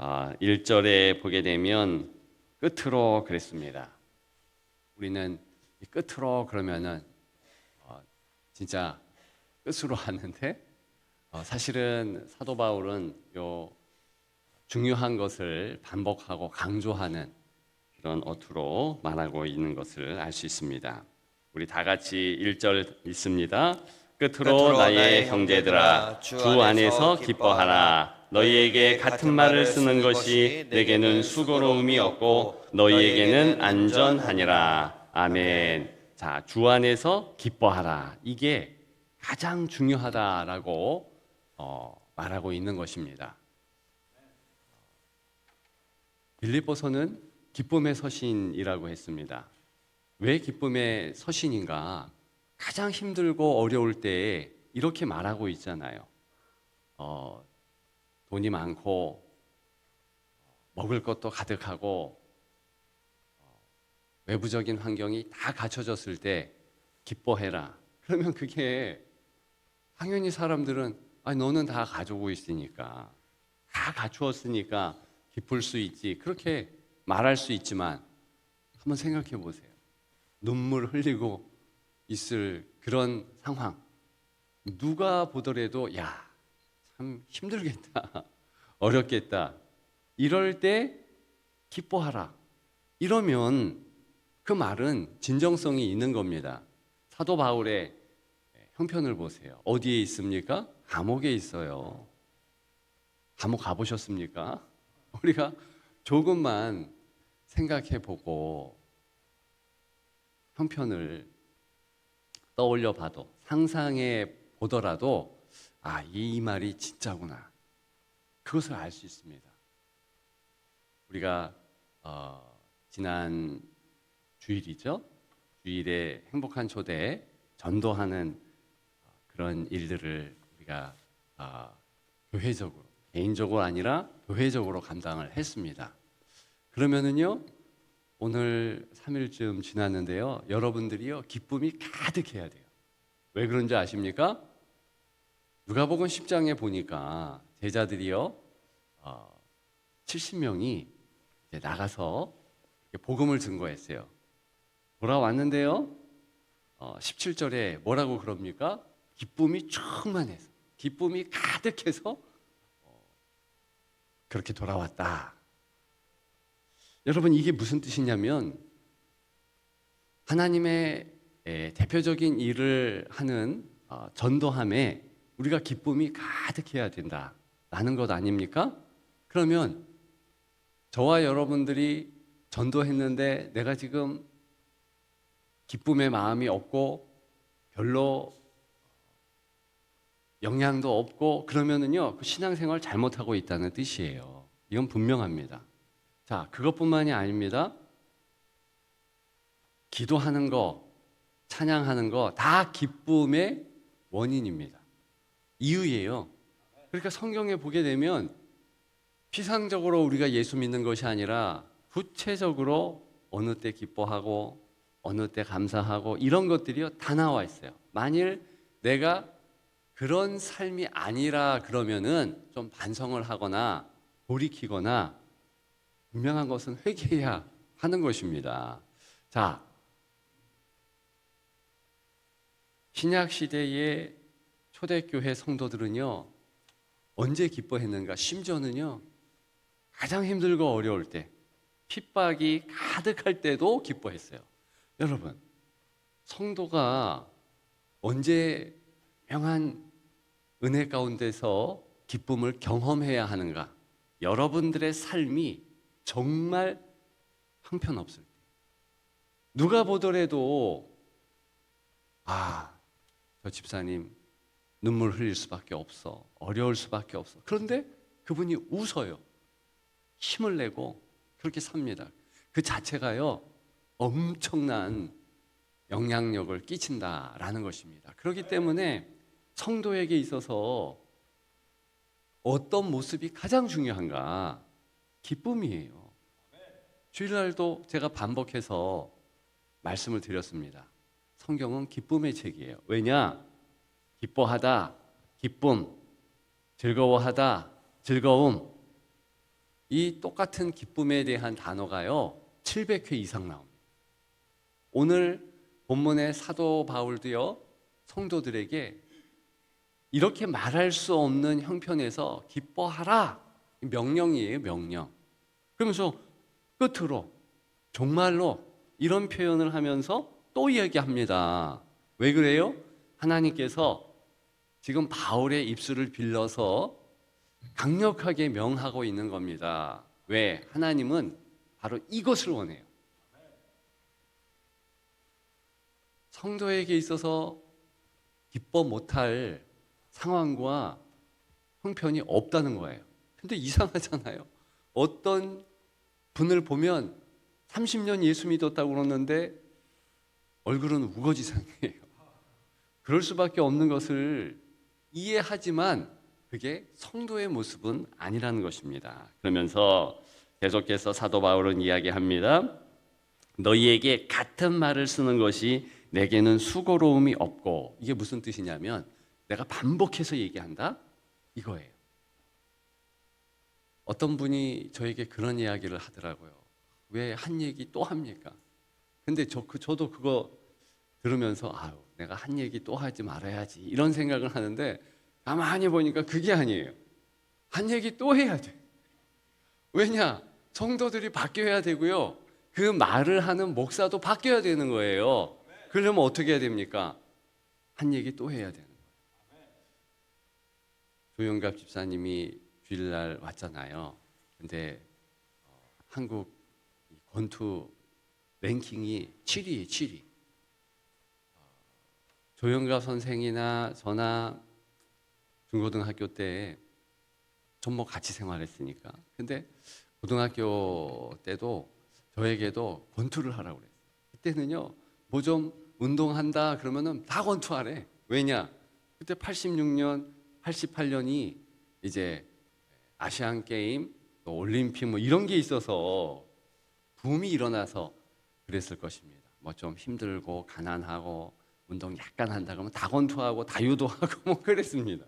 1절에 보게 되면 끝으로 그랬습니다. 우리는 이 끝으로 그러면은 진짜 끝으로 하는데 사실은 사도 바울은 요 중요한 것을 반복하고 강조하는 그런 어투로 말하고 있는 것을 알 수 있습니다. 우리 다 같이 1절 읽습니다. 끝으로 끝으로 나의 나의 형제들아 형제들아 주 안에서 기뻐하라. 너희에게 같은 말을 쓰는 것이 내게는 수고로움이 없고 너희에게는 안전하니라. 아멘. 자, 주 안에서 기뻐하라. 이게 가장 중요하다라고 말하고 있는 것입니다. 빌립보서는 기쁨의 서신이라고 했습니다. 왜 기쁨의 서신인가? 가장 힘들고 어려울 때에 이렇게 말하고 있잖아요. 돈이 많고 먹을 것도 가득하고 외부적인 환경이 다 갖춰졌을 때 기뻐해라. 그러면 그게 당연히 사람들은 너는 다 가지고 있으니까 다 갖추었으니까 기쁠 수 있지. 그렇게 말할 수 있지만 한번 생각해 보세요. 눈물 흘리고 있을 그런 상황. 누가 보더라도 야, 참 힘들겠다. 어렵겠다. 이럴 때 기뻐하라. 이러면 그 말은 진정성이 있는 겁니다. 사도 바울의 형편을 보세요. 어디에 있습니까? 감옥에 있어요. 감옥 가보셨습니까? 우리가 조금만 생각해 보고 형편을 떠올려 봐도 상상해 보더라도 이 말이 진짜구나. 그것을 알 수 있습니다. 우리가 지난 주일이죠. 주일에 행복한 초대 전도하는 그런 일들을 우리가 교회적으로 개인적으로 아니라 교회적으로 감당을 했습니다. 그러면은요 오늘 3일쯤 지났는데요 여러분들이요 기쁨이 가득해야 돼요. 왜 그런지 아십니까? 누가복음 10장에 보니까 제자들이요 70명이 이제 나가서 복음을 증거했어요. 돌아왔는데요 17절에 뭐라고 그럽니까? 기쁨이 충만해서 기쁨이 가득해서 그렇게 돌아왔다. 여러분 이게 무슨 뜻이냐면 하나님의 대표적인 일을 하는 전도함에 우리가 기쁨이 가득해야 된다라는 것 아닙니까? 그러면 저와 여러분들이 전도했는데 내가 지금 기쁨의 마음이 없고 별로 영향도 없고 그러면은요 그 신앙생활 잘못하고 있다는 뜻이에요. 이건 분명합니다. 자, 그것뿐만이 아닙니다. 기도하는 거, 찬양하는 거 다 기쁨의 원인입니다. 이유예요. 그러니까 성경에 보게 되면 피상적으로 우리가 예수 믿는 것이 아니라 구체적으로 어느 때 기뻐하고 어느 때 감사하고 이런 것들이요 다 나와 있어요. 만일 내가 그런 삶이 아니라 그러면은 좀 반성을 하거나 돌이키거나 분명한 것은 회개해야 하는 것입니다. 자, 신약 시대의 초대교회 성도들은요 언제 기뻐했는가? 심지어는요 가장 힘들고 어려울 때 핍박이 가득할 때도 기뻐했어요. 여러분 성도가 언제 명한 은혜 가운데서 기쁨을 경험해야 하는가? 여러분들의 삶이 정말 형편없을 때 누가 보더라도 저 집사님 눈물 흘릴 수밖에 없어. 어려울 수밖에 없어. 그런데 그분이 웃어요. 힘을 내고 그렇게 삽니다. 그 자체가요 엄청난 영향력을 끼친다라는 것입니다. 그렇기 때문에 성도에게 있어서 어떤 모습이 가장 중요한가? 기쁨이에요. 주일날도 제가 반복해서 말씀을 드렸습니다. 성경은 기쁨의 책이에요. 왜냐? 기뻐하다, 기쁨, 즐거워하다, 즐거움. 이 똑같은 기쁨에 대한 단어가요 700회 이상 나옵니다. 오늘 본문의 사도 바울도요 성도들에게 이렇게 말할 수 없는 형편에서 기뻐하라 명령이에요, 명령. 그러면서 끝으로 정말로 이런 표현을 하면서 또 이야기합니다. 왜 그래요? 하나님께서 지금 바울의 입술을 빌려서 강력하게 명하고 있는 겁니다. 왜? 하나님은 바로 이것을 원해요. 성도에게 있어서 기뻐 못할 상황과 형편이 없다는 거예요. 근데 이상하잖아요. 어떤 분을 보면 30년 예수 믿었다고 그러는데 얼굴은 우거지상이에요. 그럴 수밖에 없는 것을 이해하지만 그게 성도의 모습은 아니라는 것입니다. 그러면서 계속해서 사도 바울은 이야기합니다. 너희에게 같은 말을 쓰는 것이 내게는 수고로움이 없고, 이게 무슨 뜻이냐면 내가 반복해서 얘기한다 이거예요. 어떤 분이 저에게 그런 이야기를 하더라고요. 왜 한 얘기 또 합니까? 근데 저도 그거 들으면서 아유, 내가 한 얘기 또 하지 말아야지 이런 생각을 하는데 가만히 보니까 그게 아니에요. 한 얘기 또 해야 돼. 왜냐? 성도들이 바뀌어야 되고요. 그 말을 하는 목사도 바뀌어야 되는 거예요. 그러려면 어떻게 해야 됩니까? 한 얘기 또 해야 되는 거예요. 조영갑 집사님이 주일날 왔잖아요. 근데 한국 권투 랭킹이 7위예요, 7위. 조영갑 선생이나 저나 중고등학교 때 전부 같이 생활했으니까. 근데 고등학교 때도 저에게도 권투를 하라고 그랬어요. 그때는요, 뭐 좀 운동한다 그러면은 다 권투하래. 왜냐? 그때 86년, 88년이 이제 아시안 게임, 또 올림픽 뭐 이런 게 있어서 붐이 일어나서 그랬을 것입니다. 뭐 좀 힘들고 가난하고 운동 약간 한다 그러면 다 권투하고 다 유도하고 뭐 그랬습니다.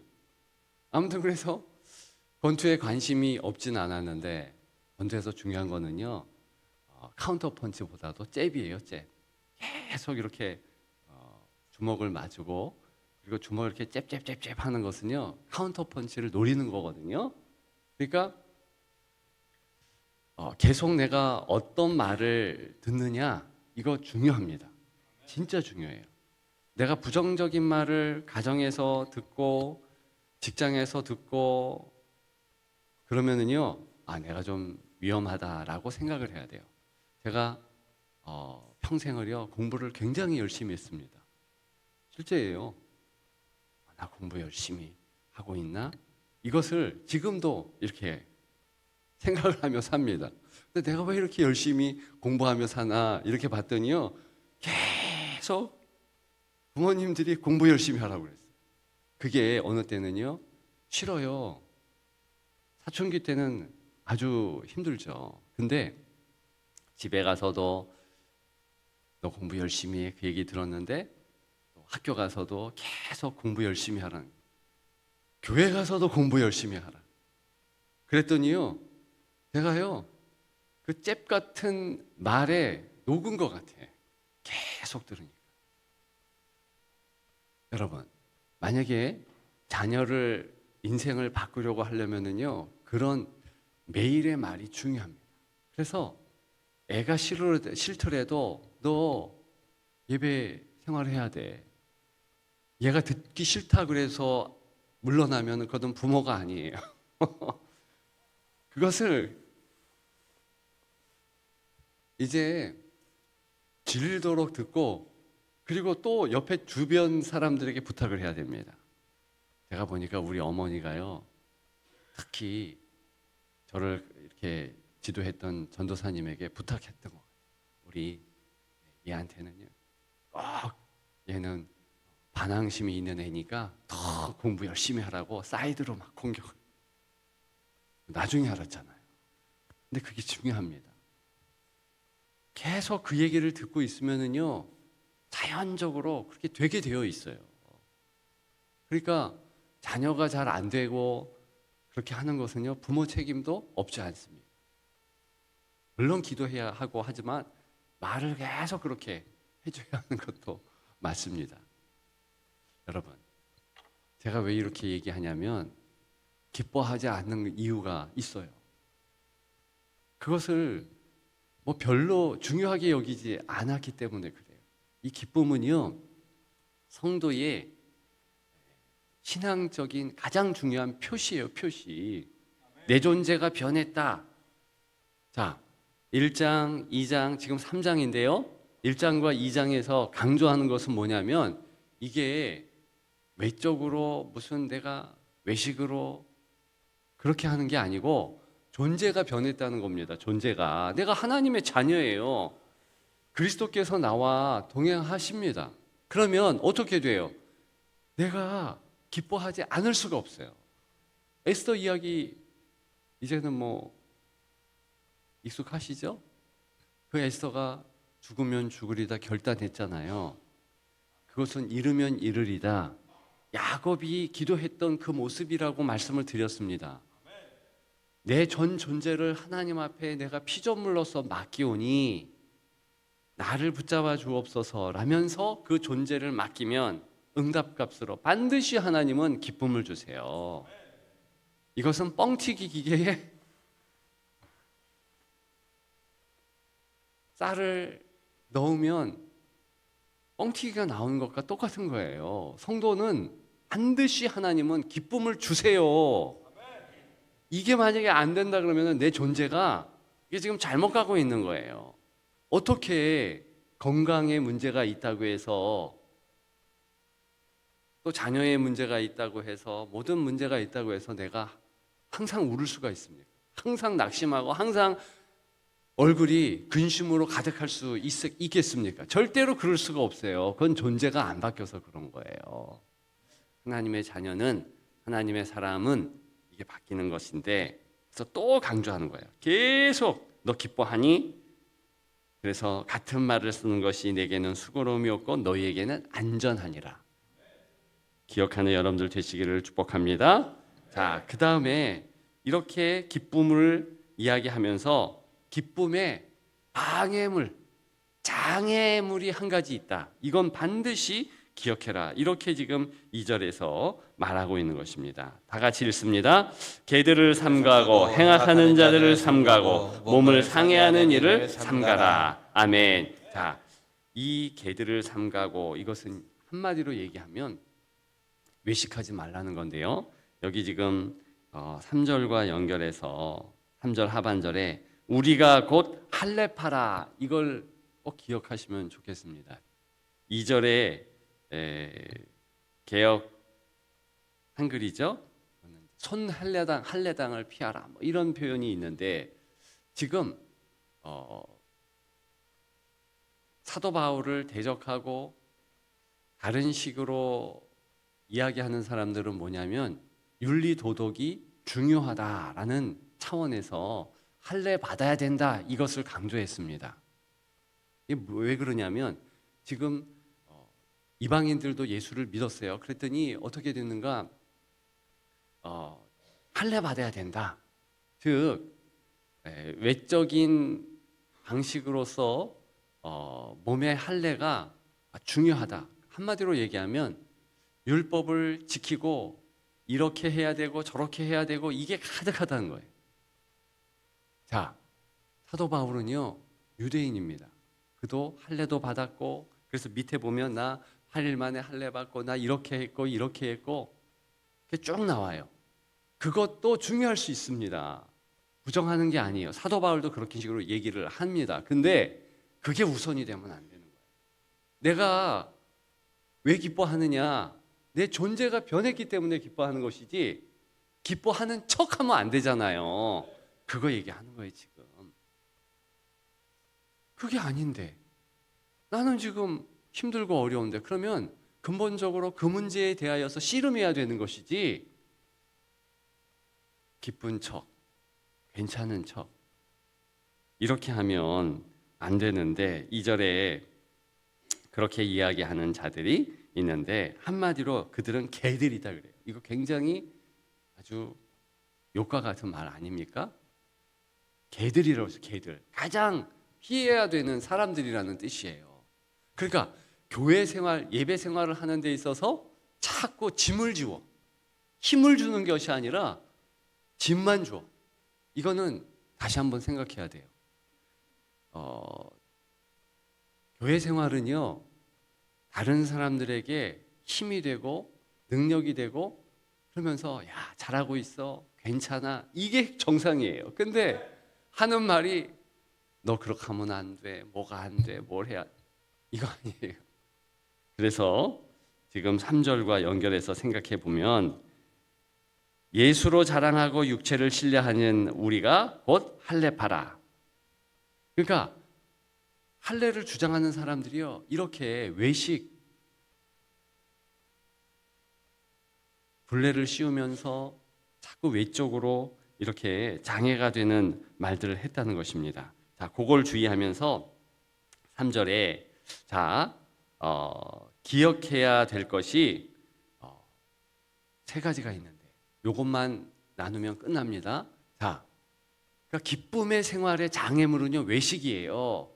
아무튼 그래서 권투에 관심이 없진 않았는데 권투에서 중요한 거는요 카운터 펀치보다도 잽이에요. 잽. 계속 이렇게 주먹을 맞고 그리고 주먹을 이렇게 잽잽잽잽 하는 것은요 카운터 펀치를 노리는 거거든요. 그러니까 계속 내가 어떤 말을 듣느냐 이거 중요합니다. 진짜 중요해요. 내가 부정적인 말을 가정에서 듣고 직장에서 듣고 그러면은요 내가 좀 위험하다라고 생각을 해야 돼요. 제가 평생을요 공부를 굉장히 열심히 했습니다. 실제예요. 나 공부 열심히 하고 있나? 이것을 지금도 이렇게 생각을 하며 삽니다. 근데 내가 왜 이렇게 열심히 공부하며 사나 이렇게 봤더니요 계속 부모님들이 공부 열심히 하라고 그랬어요. 그게 어느 때는요 싫어요. 사춘기 때는 아주 힘들죠. 근데 집에 가서도 너 공부 열심히 해 그 얘기 들었는데 학교 가서도 계속 공부 열심히 하라는, 교회 가서도 공부 열심히 하라. 그랬더니요 제가요 그 잽 같은 말에 녹은 것 같아. 계속 들으니까. 여러분 만약에 자녀를 인생을 바꾸려고 하려면은요 그런 매일의 말이 중요합니다. 그래서 애가 싫더라도 너 예배 생활해야 돼. 얘가 듣기 싫다 그래서 물러나면 그것은 부모가 아니에요. 그것을 이제 질리도록 듣고 그리고 또 옆에 주변 사람들에게 부탁을 해야 됩니다. 제가 보니까 우리 어머니가요 특히 저를 이렇게 지도했던 전도사님에게 부탁했던 것 같아요. 우리 얘한테는요 꼭 얘는 반항심이 있는 애니까 더 공부 열심히 하라고 사이드로 막 공격을. 나중에 알았잖아요. 근데 그게 중요합니다. 계속 그 얘기를 듣고 있으면은요 자연적으로 그렇게 되게 되어 있어요. 그러니까 자녀가 잘 안 되고 그렇게 하는 것은요 부모 책임도 없지 않습니다. 물론 기도해야 하고 하지만 말을 계속 그렇게 해줘야 하는 것도 맞습니다. 여러분, 제가 왜 이렇게 얘기하냐면 기뻐하지 않는 이유가 있어요. 그것을 뭐 별로 중요하게 여기지 않았기 때문에 그래요. 이 기쁨은요, 성도의 신앙적인 가장 중요한 표시예요, 표시. 내 존재가 변했다. 자, 1장, 2장, 지금 3장인데요. 1장과 2장에서 강조하는 것은 뭐냐면 이게 외적으로 무슨 내가 외식으로 그렇게 하는 게 아니고 존재가 변했다는 겁니다. 존재가. 내가 하나님의 자녀예요. 그리스도께서 나와 동행하십니다. 그러면 어떻게 돼요? 내가 기뻐하지 않을 수가 없어요. 에스더 이야기 이제는 뭐 익숙하시죠? 그 에스더가 죽으면 죽으리다 결단했잖아요. 그것은 이르면 이르리다. 야곱이 기도했던 그 모습이라고 말씀을 드렸습니다. 내 전 존재를 하나님 앞에 내가 피조물로서 맡기오니 나를 붙잡아 주옵소서라면서 그 존재를 맡기면 응답값으로 반드시 하나님은 기쁨을 주세요. 이것은 뻥튀기 기계에 쌀을 넣으면 뻥튀기가 나오는 것과 똑같은 거예요. 성도는 반드시 하나님은 기쁨을 주세요. 이게 만약에 안 된다 그러면 내 존재가 이게 지금 잘못 가고 있는 거예요. 어떻게 건강에 문제가 있다고 해서 또 자녀의 문제가 있다고 해서 모든 문제가 있다고 해서 내가 항상 울을 수가 있습니까? 항상 낙심하고 항상 얼굴이 근심으로 가득할 수 있겠습니까? 절대로 그럴 수가 없어요. 그건 존재가 안 바뀌어서 그런 거예요. 하나님의 자녀는, 하나님의 사람은 이게 바뀌는 것인데, 그래서 또 강조하는 거예요. 계속 너 기뻐하니? 그래서 같은 말을 쓰는 것이 내게는 수고로움이 없고 너희에게는 안전하니라. 기억하는 여러분들 되시기를 축복합니다. 자, 그 다음에 이렇게 기쁨을 이야기하면서 기쁨의 방해물, 장애물이 한 가지 있다. 이건 반드시 기억해라. 이렇게 지금 2절에서 말하고 있는 것입니다. 다 같이 읽습니다. 개들을 삼가고 행악하는 자들을 삼가고 몸을 상해하는 일을 삼가라. 아멘. 자, 이 개들을 삼가고 이것은 한마디로 얘기하면 외식하지 말라는 건데요. 여기 지금 3절과 연결해서 3절 하반절에 우리가 곧 할례파라 이걸 꼭 기억하시면 좋겠습니다. 2절에 개역 한글이죠. 손 할례당을 피하라 뭐 이런 표현이 있는데 지금 사도 바울을 대적하고 다른 식으로 이야기하는 사람들은 뭐냐면 윤리 도덕이 중요하다라는 차원에서 할례 받아야 된다 이것을 강조했습니다. 이게 왜 그러냐면 지금 이방인들도 예수를 믿었어요. 그랬더니 어떻게 됐는가? 할례 받아야 된다. 즉 외적인 방식으로서 몸의 할례가 중요하다. 한마디로 얘기하면 율법을 지키고 이렇게 해야 되고 저렇게 해야 되고 이게 가득하다는 거예요. 자, 사도 바울은요 유대인입니다. 그도 할례도 받았고 그래서 밑에 보면 나 8일 만에 할례 받고 나 이렇게 했고 이렇게 했고 이렇게 쭉 나와요. 그것도 중요할 수 있습니다. 부정하는 게 아니에요. 사도 바울도 그렇게 식으로 얘기를 합니다. 근데 그게 우선이 되면 안 되는 거예요. 내가 왜 기뻐하느냐? 내 존재가 변했기 때문에 기뻐하는 것이지 기뻐하는 척하면 안 되잖아요. 그거 얘기하는 거예요 지금. 그게 아닌데 나는 지금 힘들고 어려운데 그러면 근본적으로 그 문제에 대하여서 씨름해야 되는 것이지 기쁜 척, 괜찮은 척 이렇게 하면 안 되는데 2절에 그렇게 이야기하는 자들이 있는데 한마디로 그들은 개들이다 그래요. 이거 굉장히 아주 욕과 같은 말 아닙니까? 개들이라고 해서 개들. 가장 피해야 되는 사람들이라는 뜻이에요. 그러니까 교회 생활, 예배 생활을 하는 데 있어서 자꾸 짐을 지워. 힘을 주는 것이 아니라 짐만 줘. 이거는 다시 한번 생각해야 돼요. 교회 생활은요, 다른 사람들에게 힘이 되고 능력이 되고 그러면서 야, 잘하고 있어, 괜찮아, 이게 정상이에요. 근데 하는 말이 너 그렇게 하면 안 돼, 뭐가 안 돼, 뭘 해야 돼. 이거 아니에요. 그래서 지금 3절과 연결해서 생각해 보면 예수로 자랑하고 육체를 신뢰하는 우리가 곧 할례파라. 그러니까 할례를 주장하는 사람들이요, 이렇게 외식, 불례를 씌우면서 자꾸 외적으로 이렇게 장애가 되는 말들을 했다는 것입니다. 자, 그걸 주의하면서 3절에 자, 기억해야 될 것이 세 가지가 있는데 이것만 나누면 끝납니다. 자, 그러니까 기쁨의 생활의 장애물은요, 외식이에요.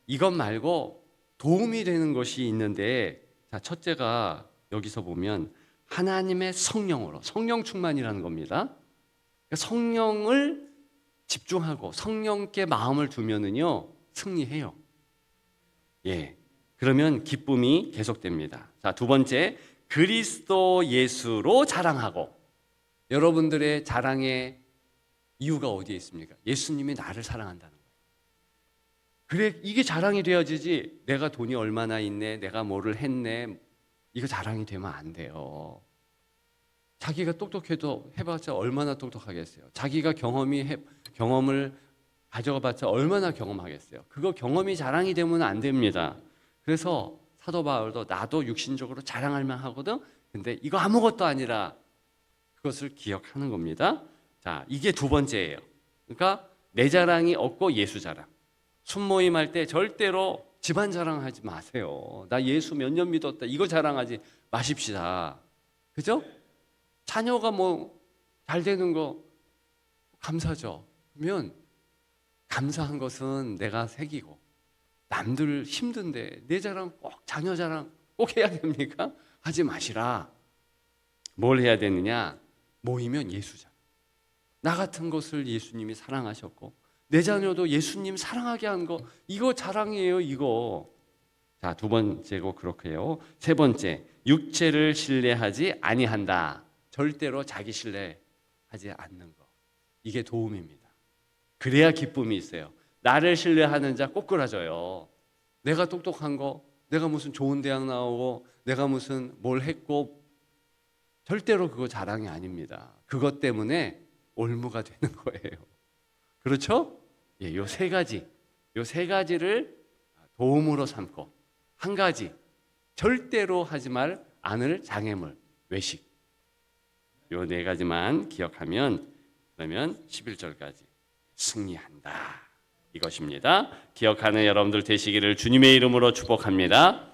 이것 말고 도움이 되는 것이 있는데, 자, 첫째가 여기서 보면 하나님의 성령으로, 성령 충만이라는 겁니다. 그러니까 성령을 집중하고 성령께 마음을 두면은요, 승리해요. 예. 그러면 기쁨이 계속됩니다. 자, 두 번째, 그리스도 예수로 자랑하고. 여러분들의 자랑의 이유가 어디에 있습니까? 예수님이 나를 사랑한다는 거예요. 그래, 이게 자랑이 되어지지. 내가 돈이 얼마나 있네, 내가 뭐를 했네, 이거 자랑이 되면 안 돼요. 자기가 똑똑해도 해봤자 얼마나 똑똑하겠어요. 자기가 경험을 가져봤자 얼마나 경험하겠어요. 그거 경험이 자랑이 되면 안 됩니다. 그래서 사도 바울도 나도 육신적으로 자랑할 만하거든. 근데 이거 아무것도 아니라 그것을 기억하는 겁니다. 자, 이게 두 번째예요. 그러니까 내 자랑이 없고 예수 자랑. 순모임 할 때 절대로 집안 자랑하지 마세요. 나 예수 몇 년 믿었다, 이거 자랑하지 마십시다. 그죠? 자녀가 뭐 잘 되는 거 감사죠. 그러면 감사한 것은 내가 새기고, 남들 힘든데 내 자랑 꼭, 자녀 자랑 꼭 해야 됩니까? 하지 마시라. 뭘 해야 되느냐? 모이면 예수 자랑. 나 같은 것을 예수님이 사랑하셨고 내 자녀도 예수님 사랑하게 한 거, 이거 자랑이에요, 이거. 자, 두 번째고 그렇게요. 세 번째, 육체를 신뢰하지 아니한다. 절대로 자기 신뢰하지 않는 거. 이게 도움입니다. 그래야 기쁨이 있어요. 나를 신뢰하는 자 꼬꾸라져요. 내가 똑똑한 거, 내가 무슨 좋은 대학 나오고 내가 무슨 뭘 했고, 절대로 그거 자랑이 아닙니다. 그것 때문에 올무가 되는 거예요. 그렇죠? 예, 요 세 가지를 도움으로 삼고, 한 가지 절대로 하지 않을 장애물, 외식. 요 네 가지만 기억하면, 그러면 11절까지 승리한다, 이것입니다. 기억하는 여러분들 되시기를 주님의 이름으로 축복합니다.